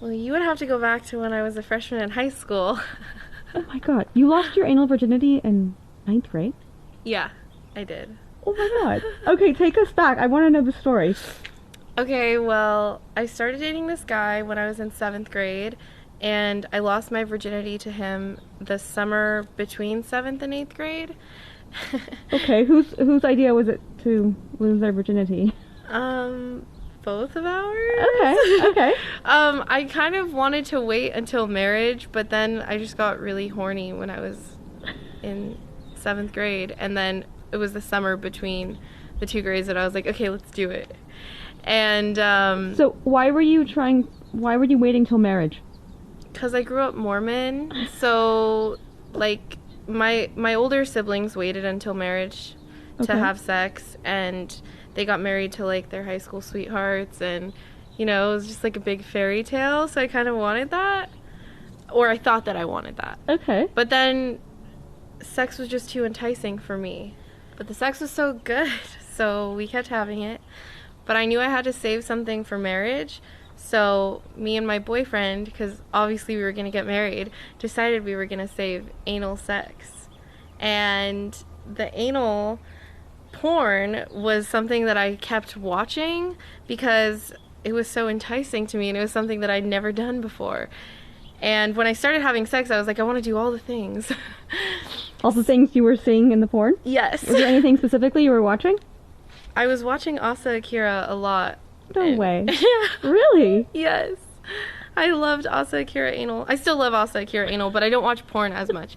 Well, you would have to go back to when I was a freshman in high school. Oh my god. You lost your anal virginity in ninth grade? Yeah, I did. Oh my god. Okay, take us back. I want to know the story. Okay, well, I started dating this guy when I was in 7th grade, and I lost my virginity to him the summer between 7th and 8th grade. Okay, whose idea was it to lose their virginity? Um, both of ours. Okay, okay. I kind of wanted to wait until marriage, but then I just got really horny when I was in 7th grade, and then it was the summer between the 2 grades that I was like, okay, let's do it. And So why were you waiting till marriage? because I grew up Mormon, so like my older siblings waited until marriage to Okay. have sex, and they got married to like their high school sweethearts, and you know, it was just like a big fairy tale, so I kind of wanted that, or I thought that I wanted that. Okay. But then sex was just too enticing for me. But the sex was so good, so we kept having it. But I knew I had to save something for marriage. So me and my boyfriend, because obviously we were going to get married, decided we were going to save anal sex. And the anal porn was something that I kept watching because it was so enticing to me, and it was something that I'd never done before. And when I started having sex, I was like, I want to do all the things. All the things you were seeing in the porn? Yes. Was there anything specifically you were watching? I was watching Asa Akira a lot. No way. Yeah. Really? Yes. I loved Asa Akira anal. I still love Asa Akira anal, but I don't watch porn as much.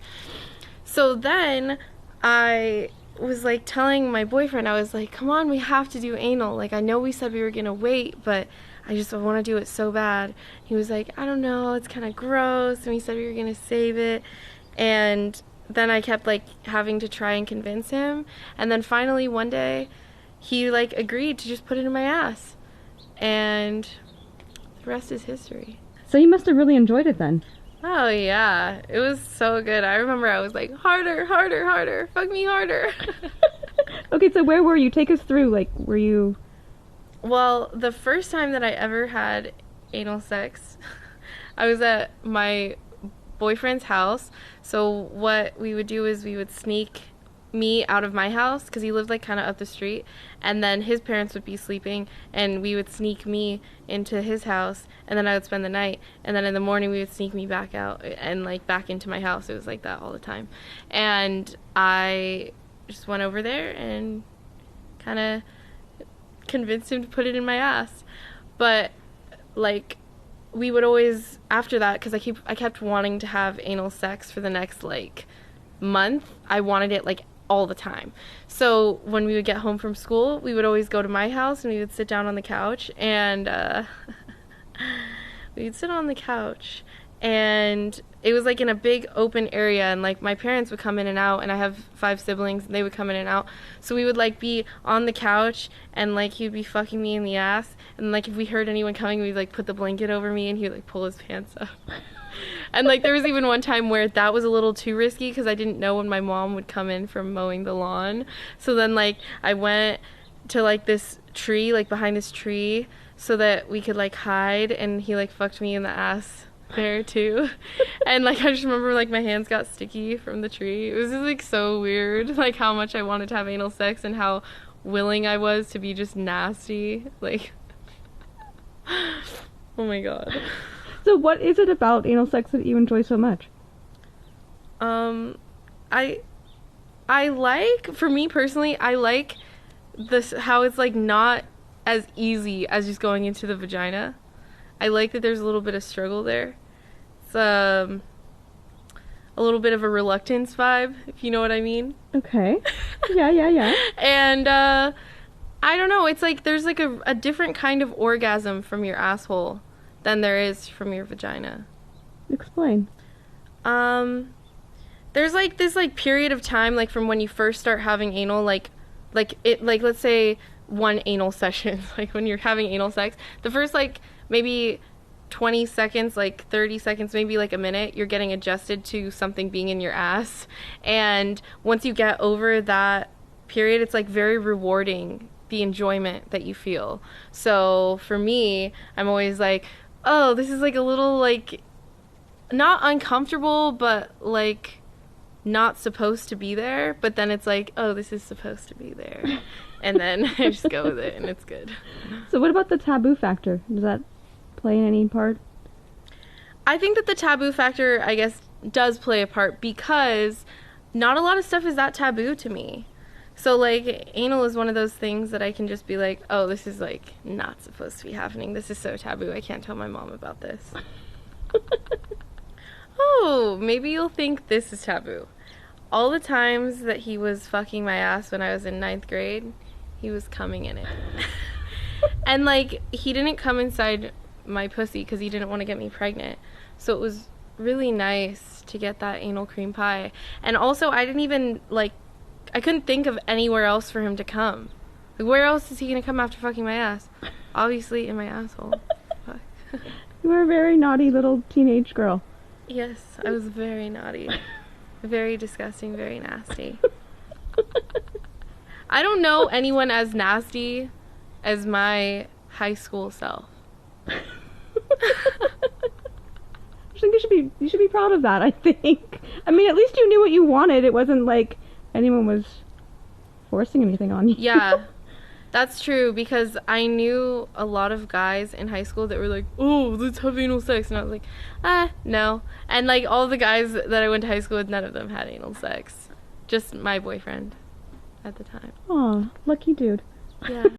So then I was like telling my boyfriend, I was like, come on, we have to do anal. Like, I know we said we were going to wait, but I want to do it so bad. He was like, I don't know, it's kind of gross. And we said we were going to save it. And then I kept like having to try and convince him. And then finally one day he like agreed to just put it in my ass. And the rest is history. So you must have really enjoyed it then. Oh yeah, it was so good. I remember I was like, harder, harder, harder, fuck me harder. Okay, so where were you? Take us through. Like, were you... Well, the first time that I ever had anal sex, I was at my boyfriend's house. So what we would do is we would sneak me out of my house because he lived like kind of up the street, and then his parents would be sleeping, and we would sneak me into his house, and then I would spend the night, and then in the morning we would sneak me back out and like back into my house. It was like that all the time. And I just went over there and kind of convinced him to put it in my ass. But like we would always, after that, because I kept wanting to have anal sex for the next like month. I wanted it like all the time. So when we would get home from school, we would always go to my house and we would sit down on the couch, and we'd sit on the couch, and it was like in a big open area, and like my parents would come in and out, and I have 5 siblings and they would come in and out, so we would like be on the couch, and like he'd be fucking me in the ass, and like if we heard anyone coming, we'd like put the blanket over me and he would like pull his pants up. And like there was even one time where that was a little too risky because I didn't know when my mom would come in from mowing the lawn. So then like I went to like this tree, like behind this tree, so that we could like hide, and he like fucked me in the ass there too. And like I just remember like my hands got sticky from the tree. It was just like so weird, like how much I wanted to have anal sex and how willing I was to be just nasty. Like oh my god. So what is it about anal sex that you enjoy so much? I like, for me personally, I like this, how it's like not as easy as just going into the vagina. I like that there's a little bit of struggle there. It's a little bit of a reluctance vibe, if you know what I mean. Okay. Yeah. And I don't know, it's like there's like a different kind of orgasm from your asshole than there is from your vagina. Explain. There's like this like period of time, like from when you first start having anal, like let's say one anal session, like when you're having anal sex, the first like maybe 20 seconds, like 30 seconds, maybe like a minute, you're getting adjusted to something being in your ass. And once you get over that period, it's like very rewarding, the enjoyment that you feel. So for me, I'm always like, oh, this is like a little like not uncomfortable, but like not supposed to be there. But then it's like, oh, this is supposed to be there, and then I just go with it, and it's good. So what about the taboo factor? Does that play any part? I think that the taboo factor, I guess, does play a part because not a lot of stuff is that taboo to me. So, like, anal is one of those things that I can just be like, oh, this is, like, not supposed to be happening. This is so taboo. I can't tell my mom about this. Oh, maybe you'll think this is taboo. All the times that he was fucking my ass when I was in 9th grade, he was coming in it. And, like, he didn't come inside my pussy because he didn't want to get me pregnant. So it was really nice to get that anal cream pie. And also, I didn't even, like, I couldn't think of anywhere else for him to come. Like, where else is he going to come after fucking my ass? Obviously, in my asshole. Fuck. You were a very naughty little teenage girl. Yes, I was very naughty. Very disgusting, very nasty. I don't know anyone as nasty as my high school self. I think you should be proud of that, I think. I mean, at least you knew what you wanted. It wasn't like anyone was forcing anything on you. Yeah, that's true, because I knew a lot of guys in high school that were like, oh, let's have anal sex. And I was like, no. And like all the guys that I went to high school with, none of them had anal sex. Just my boyfriend at the time. Aw, lucky dude. Yeah.